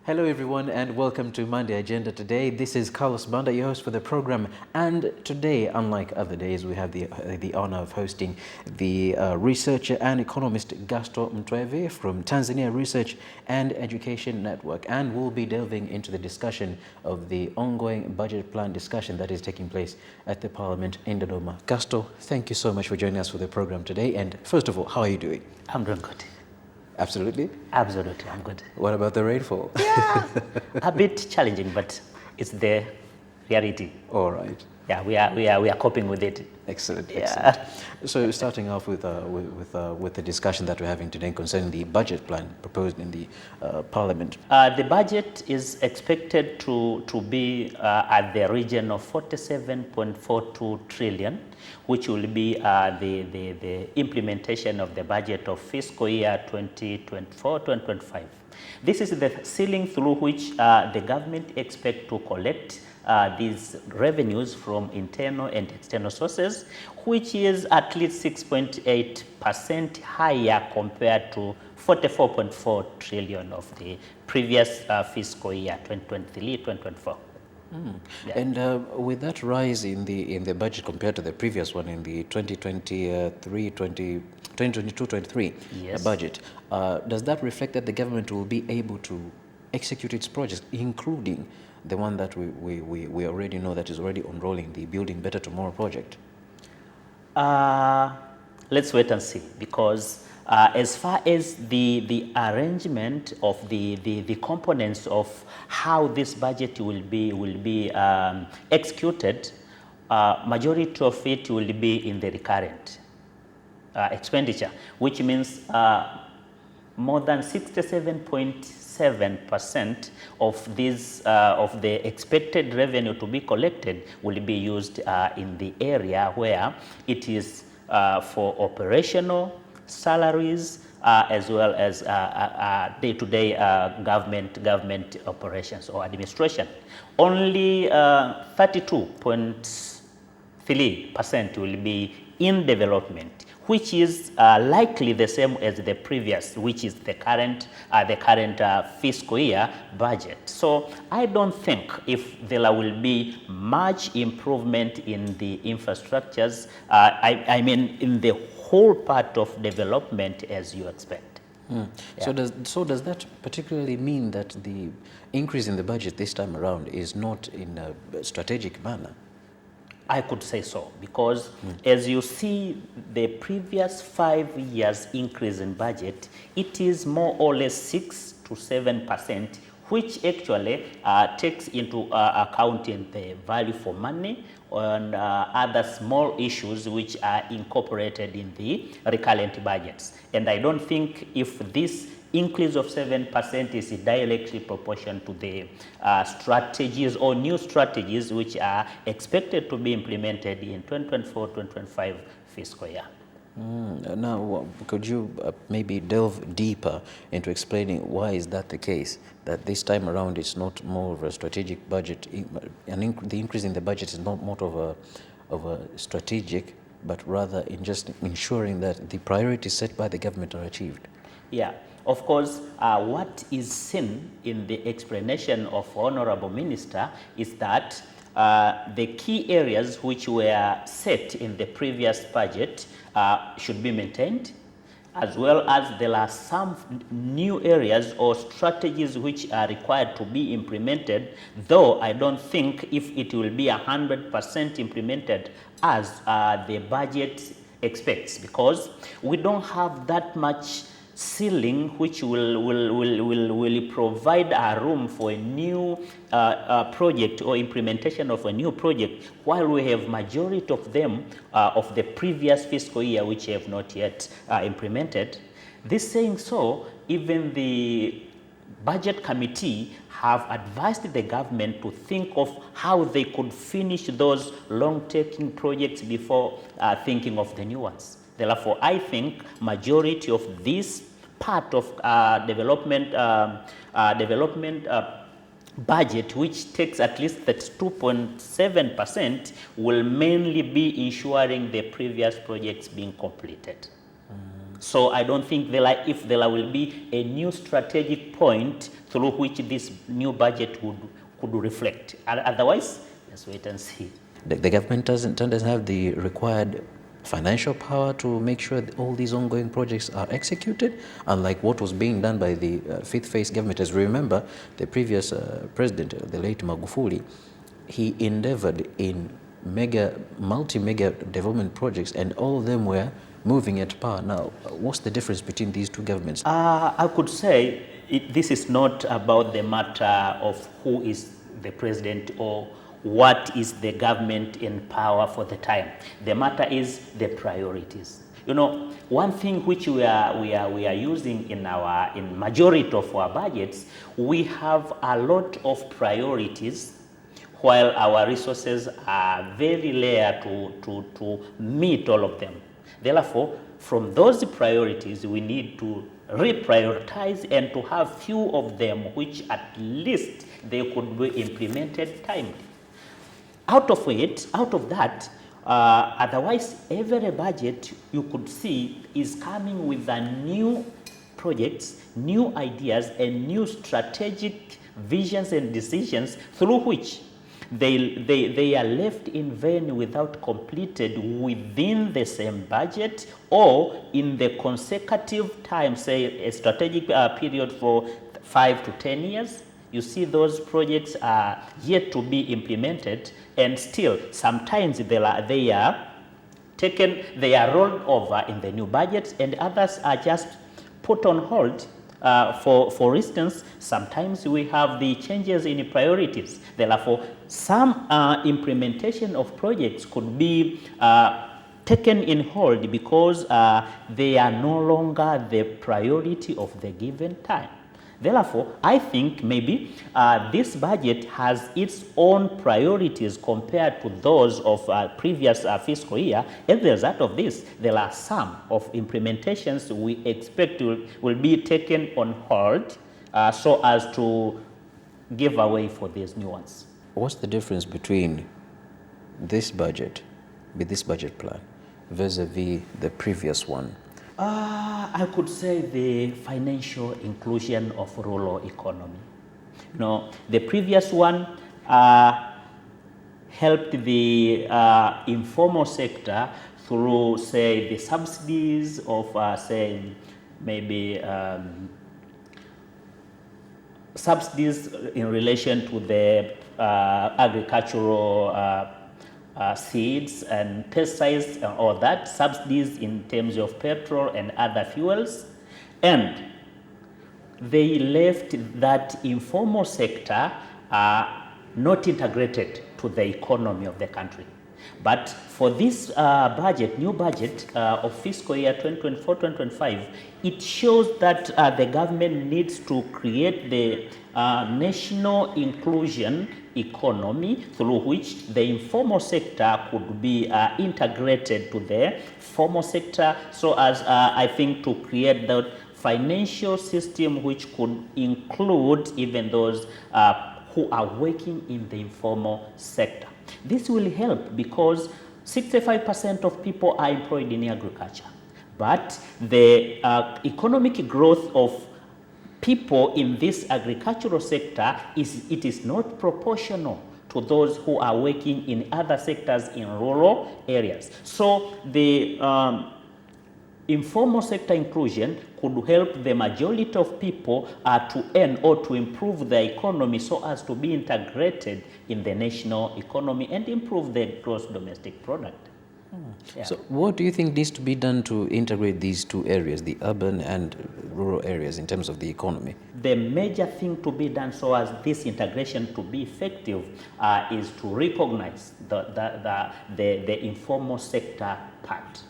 Hello everyone and welcome to Monday Agenda today. This is Carlos Banda, your host for the program, and today, unlike other days, we have the honor of hosting the researcher and economist Gasto Mtweve from Tanzania Research and Education Network, and we'll be delving into the discussion of the ongoing budget plan discussion that is taking place at the Parliament in Dodoma. Gasto, thank you so much for joining us for the program today, and first of all, how are you doing? I'm doing good. Absolutely? Absolutely, I'm good. What about the rainfall? Yeah, a bit challenging, but it's the reality. All right. Yeah, we are coping with it. Excellent. Yeah. Excellent. So starting off with the discussion that we're having today concerning the budget plan proposed in the Parliament. The budget is expected to be at the region of 47.42 trillion, which will be the implementation of the budget of fiscal year 2024-2025. This is the ceiling through which the government expects to collect these revenues from internal and external sources, which is at least 6.8% higher compared to 44.4 trillion of the previous fiscal year 2023-2024. Yeah. And with that rise in the budget compared to the previous one in the 2022-23 Yes. budget, does that reflect that the government will be able to execute its projects, including the one that we already know that is already unrolling, the Building Better Tomorrow project? Let's wait and see, because as far as the arrangement of the components of how this budget will be executed, majority of it will be in the recurrent expenditure, which means more than 67.7% of these of the expected revenue to be collected will be used in the area where it is for operational salaries as well as day-to-day government operations or administration. Only 32.3% will be in development, which is likely the same as the previous, which is the current fiscal year budget. So I don't think if there will be much improvement in the infrastructures, I mean in the whole part of development as you expect. Yeah. So does that particularly mean that the increase in the budget this time around is not in a strategic manner? I could say so, because as you see the previous 5 years increase in budget, it is more or less 6 to 7%, which actually takes into account the value for money and other small issues which are incorporated in the recurrent budgets. And I don't think if this increase of 7% is directly proportional to the strategies or new strategies which are expected to be implemented in 2024-2025 fiscal year. Now, could you maybe delve deeper into explaining why is that the case, that this time around it's not more of a strategic budget, and the increase in the budget is not more of a strategic, but rather in just ensuring that the priorities set by the government are achieved? Yeah. Of course, what is seen in the explanation of Honorable Minister is that the key areas which were set in the previous budget should be maintained, as well as there are some new areas or strategies which are required to be implemented, though I don't think if it will be 100% implemented as the budget expects, because we don't have that much ceiling which will provide a room for a new project or implementation of a new project, while we have majority of them of the previous fiscal year which have not yet implemented. This saying so, even the budget committee have advised the government to think of how they could finish those long-taking projects before thinking of the new ones. Therefore, I think majority of this part of development budget, which takes at least that 2.7%, will mainly be ensuring the previous projects being completed. So I don't think if there will be a new strategic point through which this new budget could reflect. Otherwise, let's wait and see. The government doesn't have the required financial power to make sure that all these ongoing projects are executed, unlike what was being done by the fifth phase government. As we remember, the previous president, the late Magufuli, he endeavored in multi-mega development projects, and all of them were moving at par. Now, what's the difference between these two governments? I could say this is not about the matter of who is the president or what is the government in power for the time. The matter is the priorities. You know, one thing which we are using in majority of our budgets, we have a lot of priorities, while our resources are very rare to meet all of them. Therefore, from those priorities, we need to reprioritize and to have few of them which at least they could be implemented timely. Out of that, otherwise every budget you could see is coming with a new projects, new ideas, and new strategic visions and decisions through which they are left in vain without completed within the same budget or in the consecutive time, say a strategic period for 5 to 10 years. You see those projects are yet to be implemented, and still sometimes they are rolled over in the new budgets, and others are just put on hold. For instance, sometimes we have the changes in priorities. Therefore, some implementation of projects could be taken in hold because they are no longer the priority of the given time. Therefore, I think maybe this budget has its own priorities compared to those of previous fiscal year. As a result of this, there are some of implementations we expect will be taken on hold so as to give away for these new ones. What's the difference between this budget, with this budget plan, vis-a-vis the previous one? I could say the financial inclusion of rural economy. You know, the previous one helped the informal sector through, say, the subsidies of, say, maybe subsidies in relation to the agricultural seeds and pesticides and all that, subsidies in terms of petrol and other fuels, and they left that informal sector not integrated to the economy of the country. But for this new budget of fiscal year 2024-2025, it shows that the government needs to create the national inclusion economy through which the informal sector could be integrated to the formal sector, so as I think to create the financial system which could include even those who are working in the informal sector. This will help because 65% of people are employed in agriculture, but the economic growth of people in this agricultural sector is not proportional to those who are working in other sectors in rural areas. So the informal sector inclusion could help the majority of people to earn or to improve their economy so as to be integrated in the national economy and improve the gross domestic product. Yeah. So what do you think needs to be done to integrate these two areas, the urban and rural areas, in terms of the economy? The major thing to be done so as this integration to be effective is to recognize the informal sector part.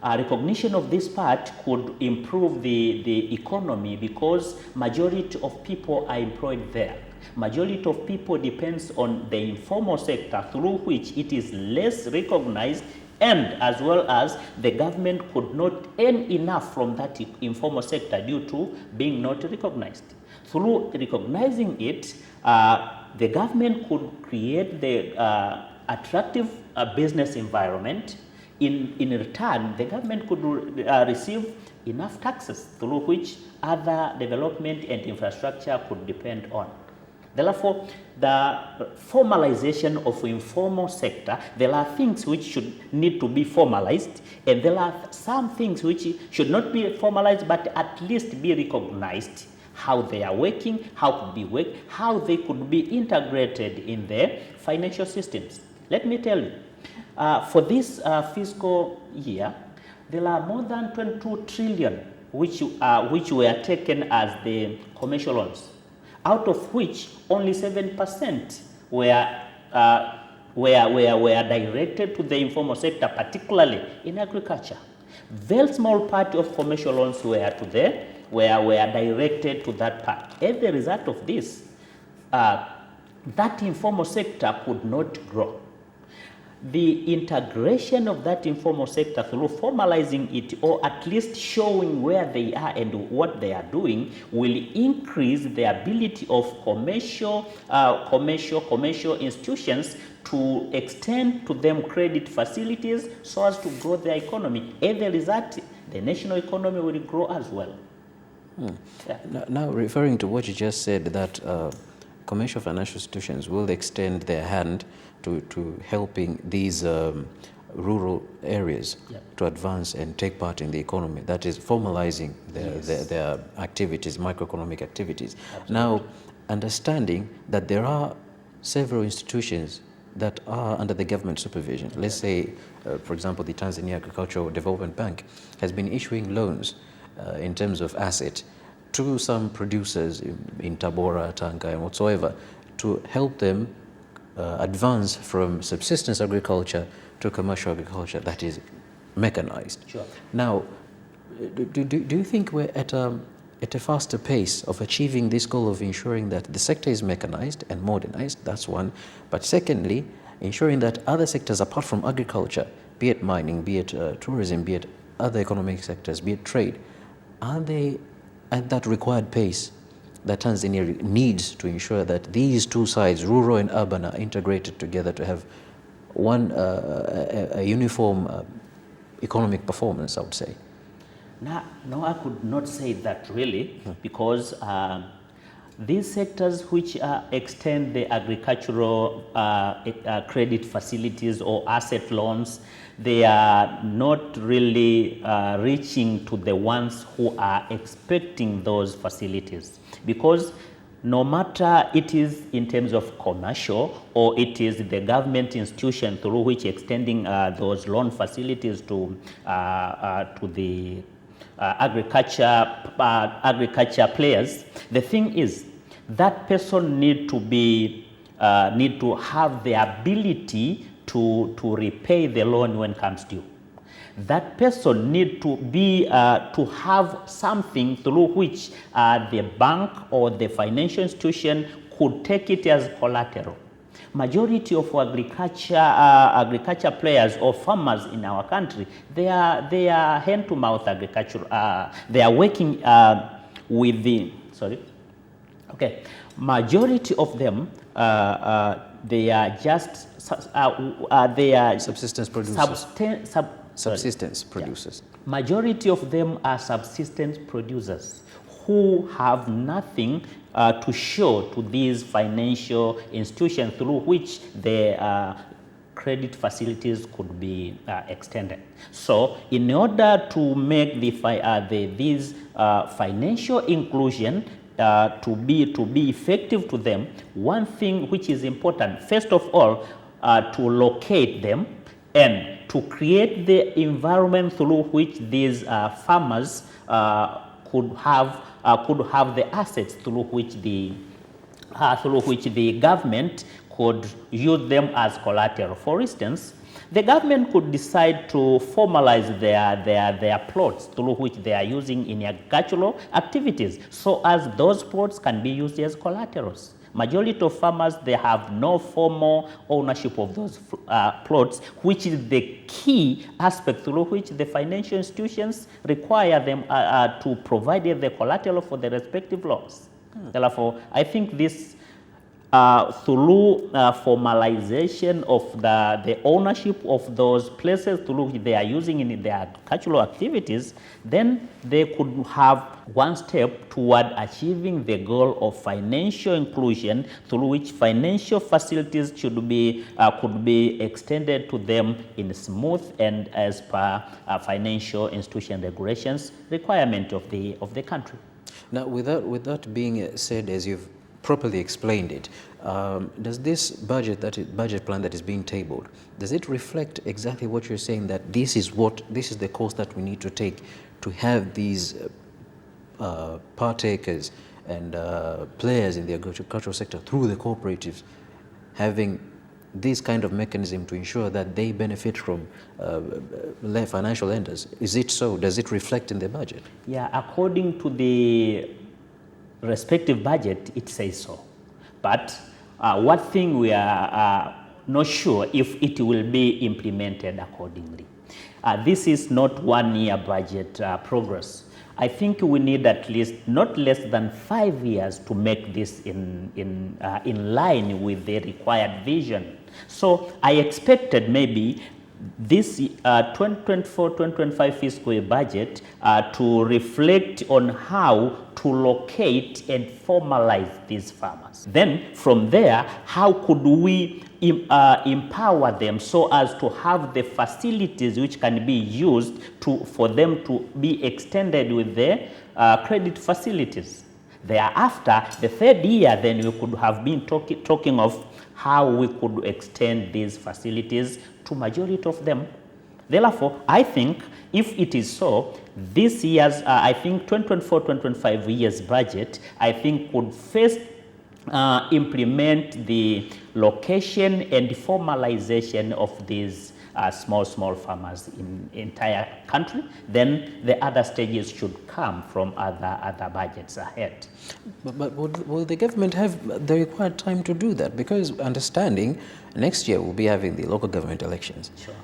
Recognition of this part could improve the economy because majority of people are employed there. Majority of people depends on the informal sector through which it is less recognized, and as well as the government could not earn enough from that informal sector due to being not recognized. Through recognizing it, the government could create the attractive business environment. In return, the government could receive enough taxes through which other development and infrastructure could depend on. Therefore, the formalization of informal sector, there are things which should need to be formalized, and there are some things which should not be formalized but at least be recognized, how they are working, how they could be integrated in the financial systems. Let me tell you, for this fiscal year, there are more than 22 trillion which were taken as the commercial loans, out of which only 7% were directed to the informal sector, particularly in agriculture. Very small part of commercial loans were directed to that part. As a result of this, that informal sector could not grow. The integration of that informal sector through formalizing it, or at least showing where they are and what they are doing, will increase the ability of commercial institutions to extend to them credit facilities so as to grow their economy. As a result, the national economy will grow as well. Yeah. Now, referring to what you just said, that commercial financial institutions will extend their hand to helping these rural areas to advance and take part in the economy. That is formalizing their activities, microeconomic activities. Absolutely. Now, understanding that there are several institutions that are under the government supervision. Let's say, for example, the Tanzania Agricultural Development Bank has been issuing loans in terms of asset to some producers in Tabora, Tanga, and whatsoever, to help them advance from subsistence agriculture to commercial agriculture that is mechanized. Sure. Now, do you think we're at a faster pace of achieving this goal of ensuring that the sector is mechanized and modernized? That's one. But secondly, ensuring that other sectors apart from agriculture, be it mining, be it tourism, be it other economic sectors, be it trade, are they at that required pace that Tanzania needs to ensure that these two sides, rural and urban, are integrated together to have one a uniform economic performance, I would say? No, I could not say that really, because these sectors which extend the agricultural credit facilities or asset loans, they are not really reaching to the ones who are expecting those facilities, because no matter it is in terms of commercial or it is the government institution through which extending those loan facilities to the agriculture players, the thing is that person need to have the ability to repay the loan when it comes due. That person need to be to have something through which the bank or the financial institution could take it as collateral. Majority of agriculture players or farmers in our country, they are hand-to-mouth agriculture. They are working with the majority of them they are just they are subsistence producers. Subsistence producers. Yeah. Majority of them are subsistence producers who have nothing to show to these financial institutions through which the credit facilities could be extended. So, in order to make these financial inclusion to be effective to them, one thing which is important, first of all, to locate them and to create the environment through which these farmers could have the assets through which the government could use them as collateral. For instance, the government could decide to formalize their plots through which they are using in agricultural activities, so as those plots can be used as collaterals. Majority of farmers, they have no formal ownership of those plots, which is the key aspect through which the financial institutions require them to provide the collateral for the respective loans. Therefore, I think this through formalization of the ownership of those places through which they are using in their cultural activities, then they could have one step toward achieving the goal of financial inclusion, through which financial facilities should be could be extended to them in smooth and as per financial institution regulations requirement of the country. Now, with that being said, as you've properly explained it, does this budget plan that is being tabled, does it reflect exactly what you're saying, that this is the course that we need to take to have these partakers and players in the agricultural sector through the cooperatives having this kind of mechanism to ensure that they benefit from financial lenders? Is it so? Does it reflect in the budget? Yeah, according to the respective budget, it says so. But one thing we are not sure if it will be implemented accordingly. This is not 1 year budget progress. I think we need at least not less than 5 years to make this in line with the required vision. So I expected maybe this 2024-2025 fiscal year budget to reflect on how to locate and formalize these farmers. Then from there, how could we empower them so as to have the facilities which can be used for them to be extended with the credit facilities. Thereafter, the third year, then we could have been talking of how we could extend these facilities to majority of them. Therefore, I think if it is so, this year's, I think 2024-2025 year's budget, I think would first implement the location and formalization of these small farmers in entire country. Then the other stages should come from other budgets ahead. But will the government have the required time to do that? Because understanding next year we'll be having the local government elections. Sure.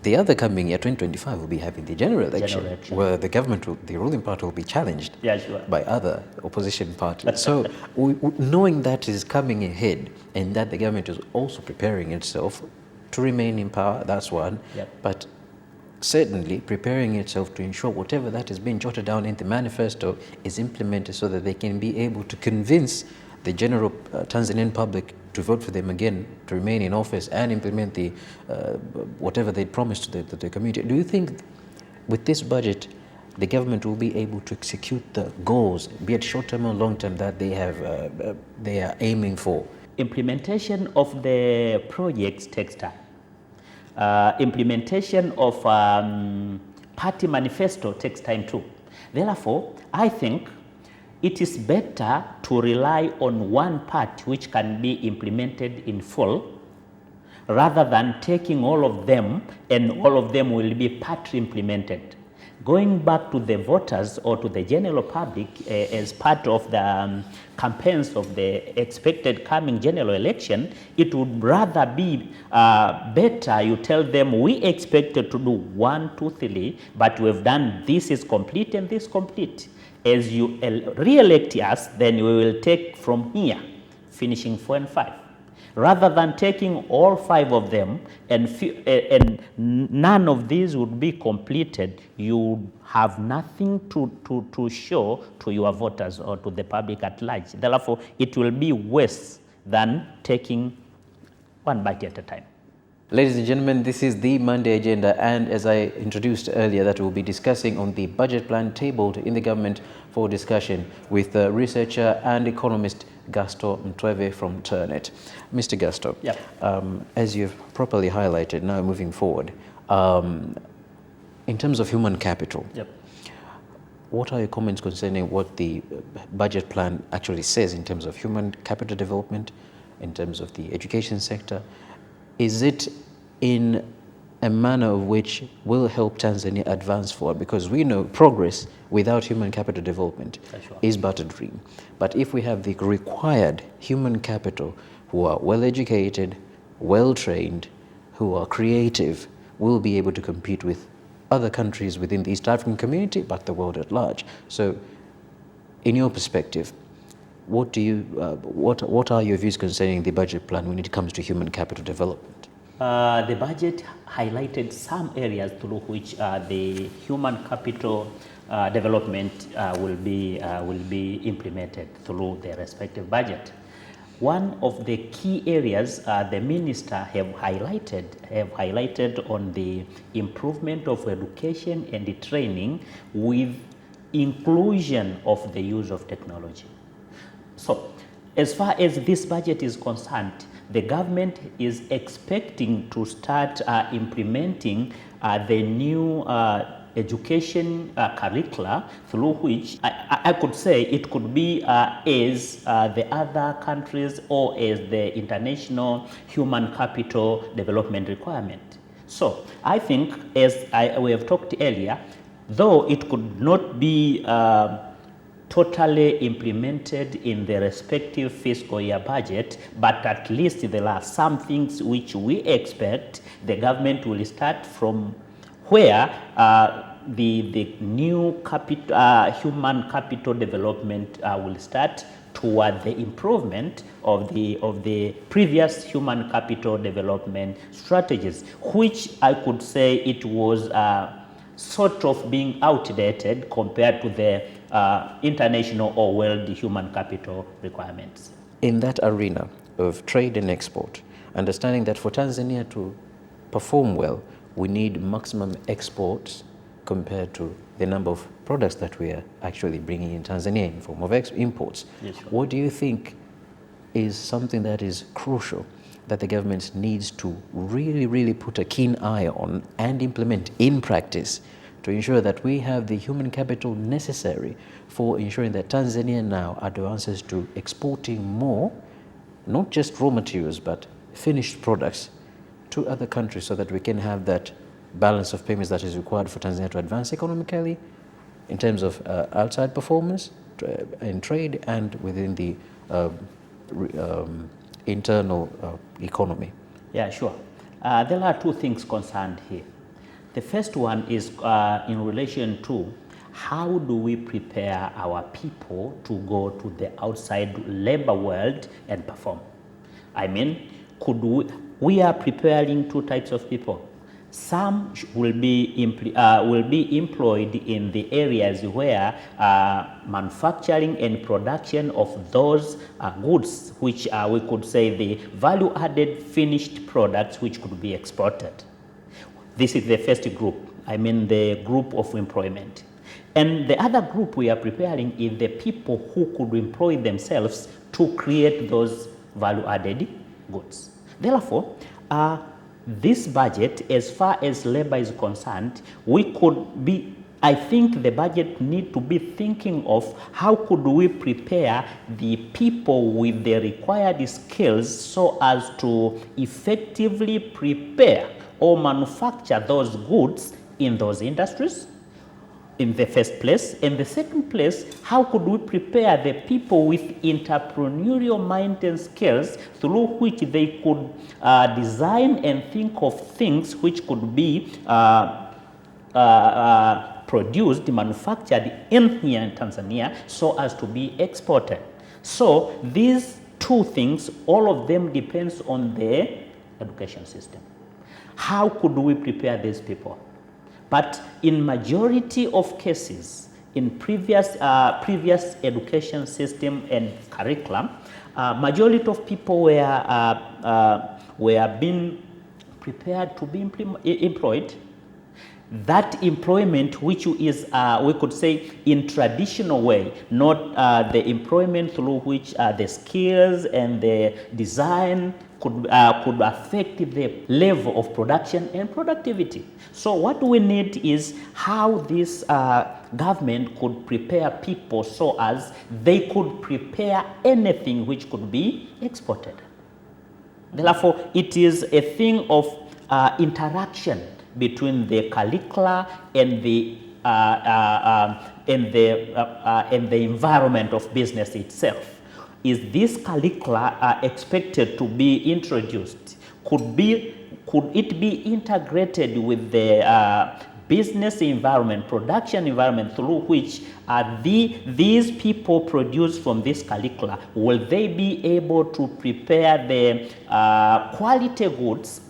The other coming year, 2025, will be having the general election, where the government, the ruling party, will be challenged by other opposition parties. So, knowing that is coming ahead, and that the government is also preparing itself to remain in power, that's one. Yep. But certainly preparing itself to ensure whatever that has been jotted down in the manifesto is implemented, so that they can be able to convince the general Tanzanian public to vote for them again, to remain in office and implement the whatever they promised to the community. Do you think with this budget the government will be able to execute the goals, be it short-term or long-term, that they are aiming for? Implementation of the projects takes time. Implementation of party manifesto takes time too. Therefore, I think it is better to rely on one part which can be implemented in full, rather than taking all of them and all of them will be partly implemented. Going back to the voters or to the general public as part of the campaigns of the expected coming general election, it would rather be better you tell them, we expected to do 1, 2, 3, but we've done this is complete and this complete. As you re-elect us, then we will take from here, finishing 4 and 5. Rather than taking all 5 of them and none of these would be completed, you have nothing to show to your voters or to the public at large. Therefore, it will be worse than taking one bite at a time. Ladies and gentlemen, this is the Monday Agenda, and as I introduced earlier, that we'll be discussing on the budget plan tabled in the government for discussion with researcher and economist Gasto Mtweve from Turnet. Mr. Gasto, yep. As you've properly highlighted, now moving forward, in terms of human capital, yep. What are your comments concerning what the budget plan actually says in terms of human capital development, in terms of the education sector? Is it in a manner of which will help Tanzania advance forward? Because we know progress without human capital development is but a dream. But if we have the required human capital who are well educated, well trained, who are creative, we'll be able to compete with other countries within the East African community, but the world at large. So in your perspective, what do you, what are your views concerning the budget plan when it comes to human capital development? The budget highlighted some areas through which the human capital development will be implemented through the respective budget. One of the key areas the minister have highlighted on the improvement of education and the training with inclusion of the use of technology. So, as far as this budget is concerned, the government is expecting to start implementing the new education curricula, through which I could say it could be as the other countries or as the international human capital development requirement. So I think, as we have talked earlier, though it could not be totally implemented in the respective fiscal year budget, but at least there are some things which we expect the government will start from where the new human capital development will start toward the improvement of the previous human capital development strategies, which I could say it was sort of being outdated compared to the international or world human capital requirements. In that arena of trade and export, understanding that for Tanzania to perform well, we need maximum exports compared to the number of products that we are actually bringing in Tanzania in form of imports. Yes, sure. What do you think is something that is crucial that the government needs to really put a keen eye on and implement in practice to ensure that we have the human capital necessary for ensuring that Tanzania now advances to exporting more, not just raw materials, but finished products to other countries, so that we can have that balance of payments that is required for Tanzania to advance economically in terms of outside performance in trade and within the internal economy? Yeah, sure. There are two things concerned here. The first one is in relation to how do we prepare our people to go to the outside labor world and perform? I mean, we are preparing two types of people. Some will be employed in the areas where manufacturing and production of those goods, which we could say the value-added finished products, which could be exported. This is the first group, I mean the group of employment. And the other group we are preparing is the people who could employ themselves to create those value-added goods. Therefore, this budget, as far as labor is concerned, I think the budget need to be thinking of how could we prepare the people with the required skills so as to effectively prepare or manufacture those goods in those industries in the first place. In the second place, how could we prepare the people with entrepreneurial mind and skills through which they could design and think of things which could be produced, manufactured in here in Tanzania so as to be exported. So these two things, all of them depends on the education system. How could we prepare these people? But in majority of cases, in previous education system and curriculum, majority of people were being prepared to be employed. That employment, which is, we could say, in traditional way, not the employment through which the skills and the design could affect the level of production and productivity. So what we need is how this government could prepare people so as they could prepare anything which could be exported. Therefore, it is a thing of interaction between the curricula and the environment of business itself. Is this curricula expected to be introduced? Could it be integrated with the business environment, production environment through which these people produce from this curricula, will they be able to prepare the quality goods,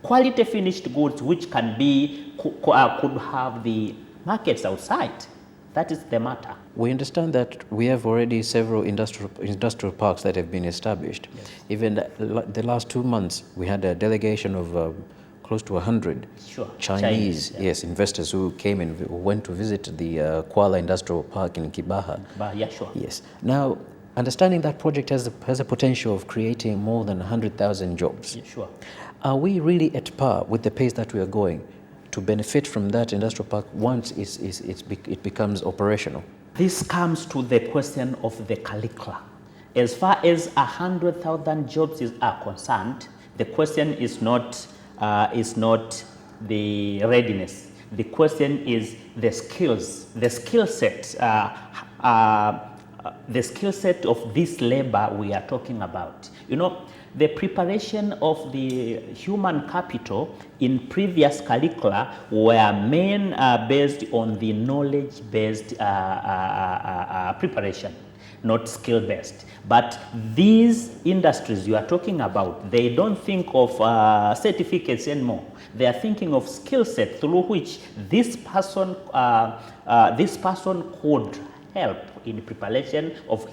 quality finished goods, which can be, could have the markets outside? That is the matter. We understand that we have already several industrial parks that have been established. Yes. Even the last 2 months, we had a delegation of close to 100 Sure. Chinese yeah. yes, investors who came and went to visit the Kuala Industrial Park in Kibaha. Yeah, sure. Yes. Now, understanding that project has a potential of creating more than 100,000 jobs. Yeah, sure. Are we really at par with the pace that we are going to benefit from that industrial park once it becomes operational? This comes to the question of the curricula. As far as 100,000 jobs are concerned, the question is not the readiness. The question is the skills, the skill set, the skill set of this labor we are talking about. You know, the preparation of the human capital in previous curricula were based on the knowledge-based preparation, not skill-based. But these industries you are talking about, they don't think of certificates anymore. They are thinking of skill set through which this person could help in preparation of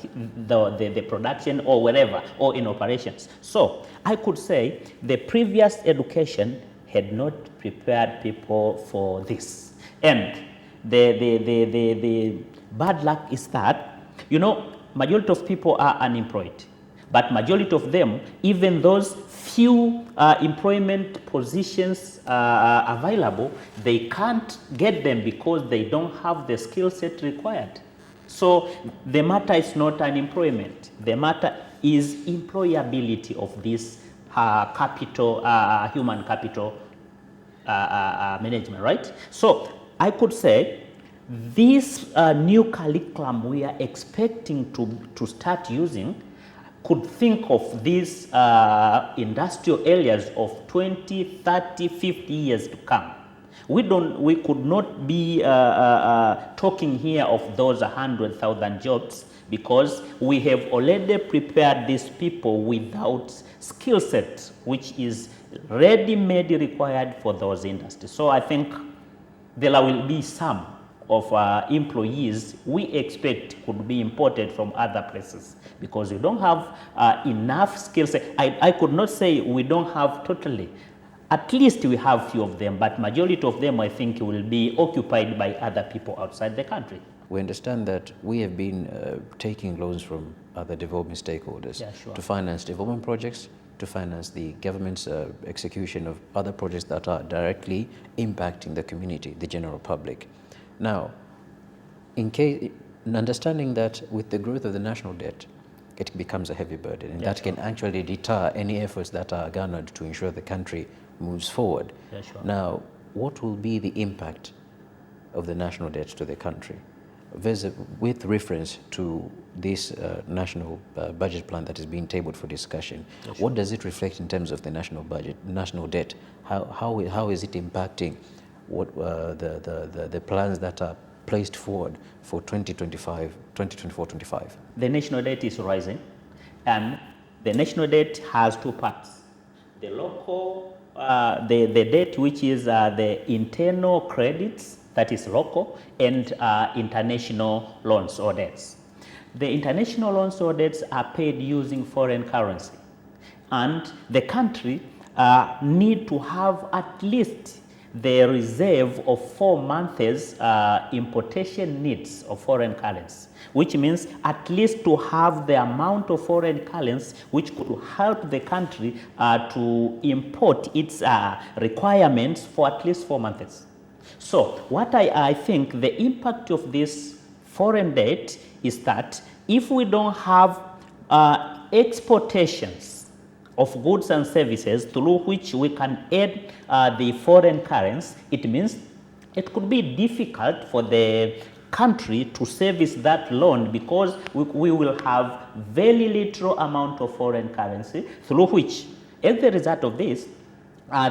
the production or wherever, or in operations. So I could say the previous education had not prepared people for this. And the bad luck is that, you know, majority of people are unemployed, but majority of them, even those few employment positions available, they can't get them because they don't have the skill set required. So the matter is not unemployment. The matter is employability of this human capital management, right? So I could say this new curriculum we are expecting to start using could think of these industrial areas of 20, 30, 50 years to come. We could not be talking here of those 100,000 jobs because we have already prepared these people without skill set, which is ready-made required for those industries. So I think there will be some of employees we expect could be imported from other places because we don't have enough skill set. I could not say we don't have totally. At least we have few of them, but majority of them I think will be occupied by other people outside the country. We understand that we have been taking loans from other development stakeholders to finance development projects, to finance the government's execution of other projects that are directly impacting the community, the general public. Now, understanding that with the growth of the national debt, it becomes a heavy burden, and that can actually deter any efforts that are garnered to ensure the country moves forward. Now, what will be the impact of the national debt to the country with reference to this national budget plan that is being tabled for discussion? What does it reflect in terms of the national budget, national debt? How is it impacting what the plans that are placed forward for 2024-25? The national debt is rising, and the national debt has two parts. The local, the debt which is the internal credits, that is local, and international loans or debts. The international loans or debts are paid using foreign currency, and the country need to have at least the reserve of 4 months importation needs of foreign currency, which means at least to have the amount of foreign currency which could help the country to import its requirements for at least 4 months. So what I think the impact of this foreign debt is that if we don't have exportations of goods and services through which we can add the foreign currency, it means it could be difficult for the country to service that loan because we will have very little amount of foreign currency through which, as the result of this,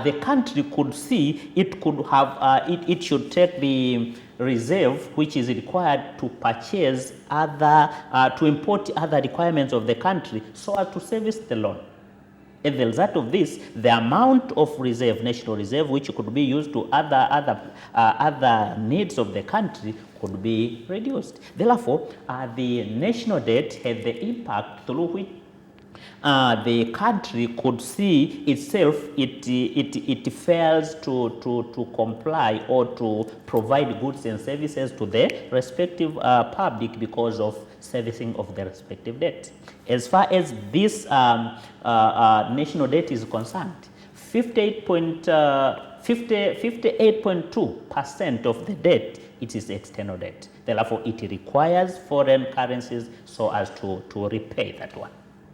the country could see it could have it should take the reserve which is required to purchase other to import other requirements of the country so as to service the loan. As a result of this, the amount of reserve, national reserve, which could be used to other needs of the country could be reduced. Therefore, the national debt had the impact through which the country could see itself, it fails to comply or to provide goods and services to the respective public because of servicing of the respective debt. As far as this national debt is concerned, 58.2% of the debt, it is external debt. Therefore, it requires foreign currencies so as to repay that one.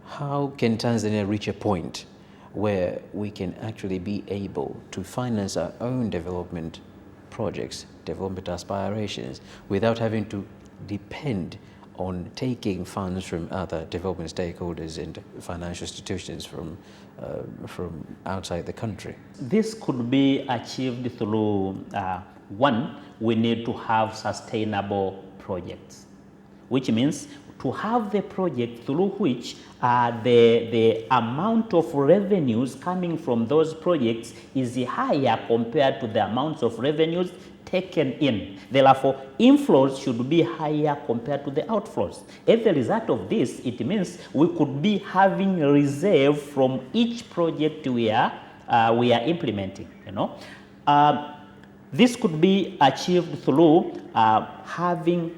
How can Tanzania reach a point where we can actually be able to finance our own development projects, development aspirations, without having to depend on taking funds from other development stakeholders and financial institutions from outside the country? This could be achieved through, one, we need to have sustainable projects, which means to have the project through which the amount of revenues coming from those projects is higher compared to the amounts of revenues taken in. Therefore, inflows should be higher compared to the outflows. As a result of this, it means we could be having a reserve from each project we are implementing. This could be achieved through having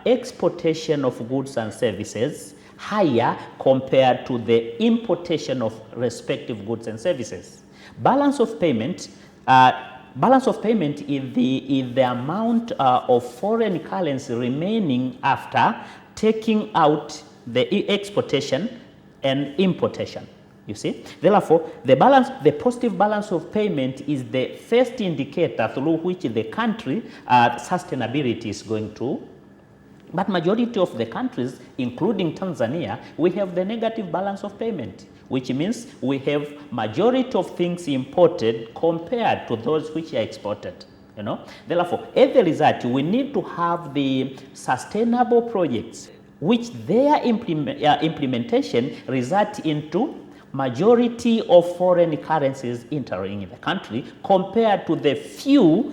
exportation of goods and services higher compared to the importation of respective goods and services. Balance of payment is the amount of foreign currency remaining after taking out the exportation and importation. You see, therefore, the positive balance of payment is the first indicator through which the country sustainability is going to. But majority of the countries, including Tanzania, we have the negative balance of payment, which means we have majority of things imported compared to those which are exported. Therefore, as a result, we need to have the sustainable projects, which their implementation result into majority of foreign currencies entering in the country compared to the few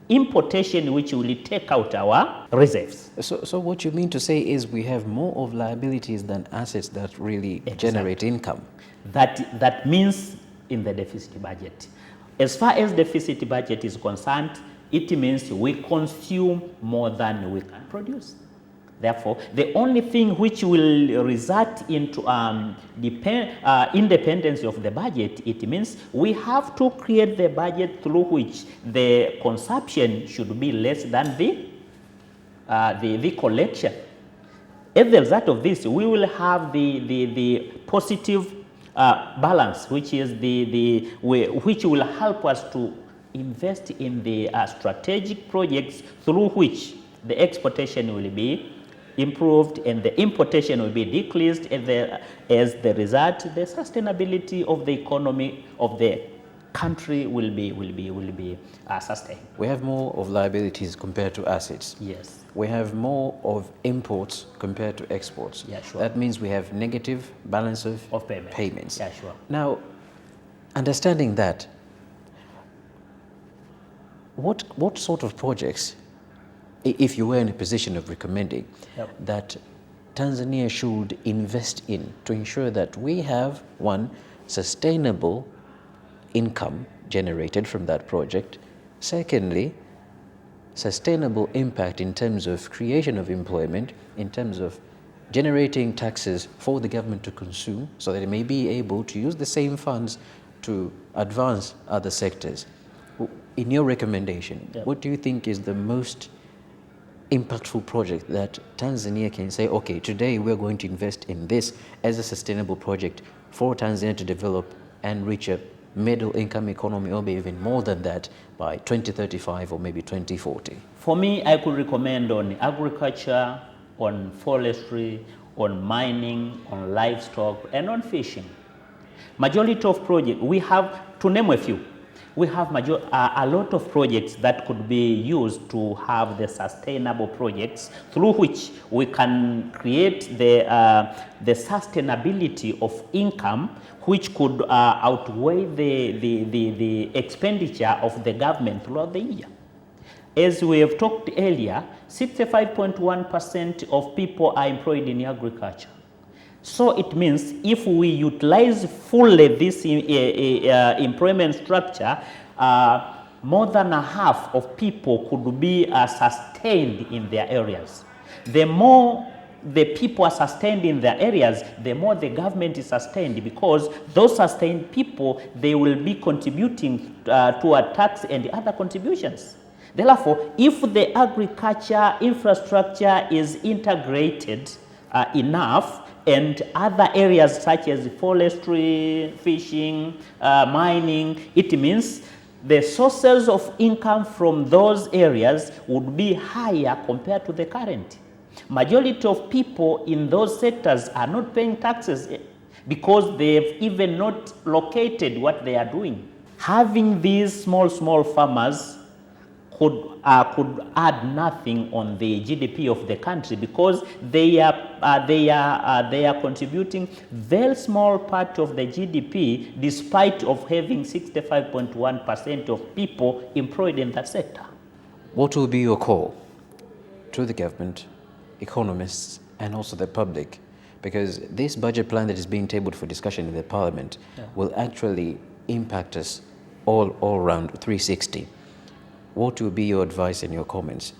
importation which will take out our reserves. So what you mean to say is we have more of liabilities than assets that really generate income. That means in the deficit budget. As far as deficit budget is concerned, it means we consume more than we can produce. Therefore, the only thing which will result into independence of the budget, it means we have to create the budget through which the consumption should be less than the collection. As a result of this, we will have the positive balance, which is which will help us to invest in the strategic projects through which the exportation will be improved and the importation will be decreased. As the result, the sustainability of the economy of the country will be sustained. We have more of liabilities compared to assets. Yes. We have more of imports compared to exports. Yeah, sure. That means we have negative balance of payments. Yeah, sure. Now, understanding that, what sort of projects, if you were in a position of recommending, Yep, that Tanzania should invest in to ensure that we have, one, sustainable income generated from that project, secondly, sustainable impact in terms of creation of employment, in terms of generating taxes for the government to consume so that it may be able to use the same funds to advance other sectors. In your recommendation, Yep, what do you think is the most impactful project that Tanzania can say, okay, today we're going to invest in this as a sustainable project for Tanzania to develop and reach a middle income economy, or maybe even more than that by 2035 or maybe 2040? For me, I could recommend on agriculture, on forestry, on mining, on livestock, and on fishing. Majority of projects, we have, to name a few, we have a lot of projects that could be used to have the sustainable projects through which we can create the sustainability of income, which could outweigh the expenditure of the government throughout the year. As we have talked earlier, 65.1% of people are employed in agriculture. So it means if we utilize fully this employment structure, more than a half of people could be sustained in their areas. The more the people are sustained in their areas, the more the government is sustained, because those sustained people, they will be contributing to a tax and other contributions. Therefore, if the agriculture infrastructure is integrated enough, and other areas such as forestry, fishing, mining, it means the sources of income from those areas would be higher compared to the current. Majority of people in those sectors are not paying taxes because they've even not located what they are doing. Having these small farmers could add nothing on the GDP of the country, because they are contributing very small part of the GDP, despite of having 65.1% of people employed in that sector. What will be your call to the government, economists, and also the public? Because this budget plan that is being tabled for discussion in the Parliament will actually impact us all around 360. What will be your advice and your comments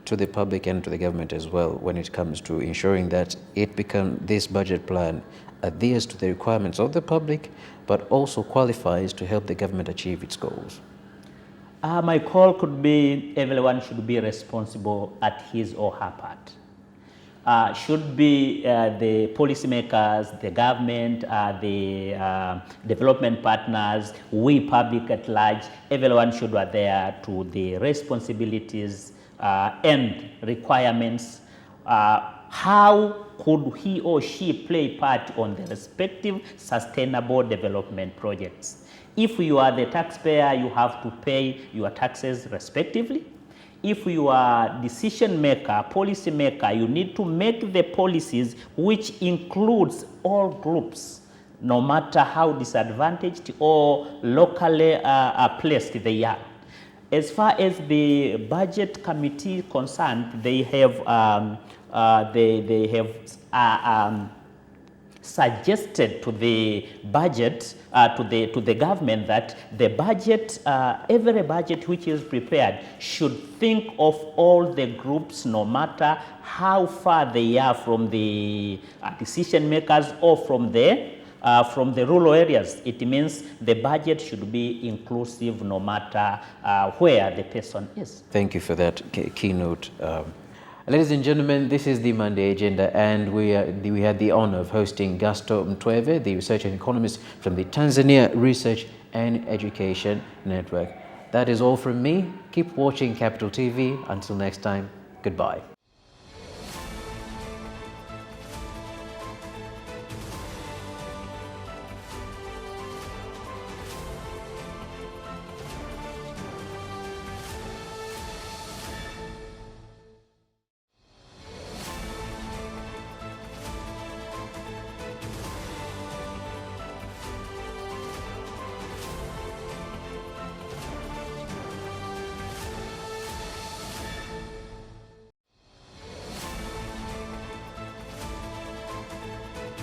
to the public and to the government as well when it comes to ensuring that this budget plan adheres to the requirements of the public, but also qualifies to help the government achieve its goals? My call could be everyone should be responsible at his or her part. Should be the policymakers, the government, the development partners, we public at large, everyone should adhere to the responsibilities and requirements. How could he or she play part on the respective sustainable development projects? If you are the taxpayer, you have to pay your taxes respectively. If you are decision maker, policy maker, you need to make the policies which includes all groups, no matter how disadvantaged or locally placed they are. As far as the budget committee is concerned, they have suggested to the budget, to the government, that the budget, every budget which is prepared should think of all the groups, no matter how far they are from the decision makers or from the rural areas. It means the budget should be inclusive no matter where the person is. Thank you for that keynote. Ladies and gentlemen, this is the Monday Agenda, and we had the honor of hosting Gasto Mtweve, the researcher and economist from the Tanzania Research and Education Network. That is all from me. Keep watching Capital TV. Until next time, goodbye.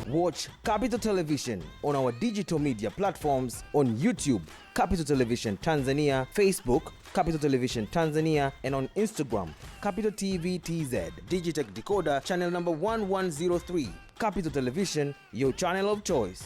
Watch Capital Television on our digital media platforms on YouTube, Capital Television Tanzania, Facebook, Capital Television Tanzania, and on Instagram, Capital TV TZ. Digitech Decoder, channel number 1103. Capital Television, your channel of choice.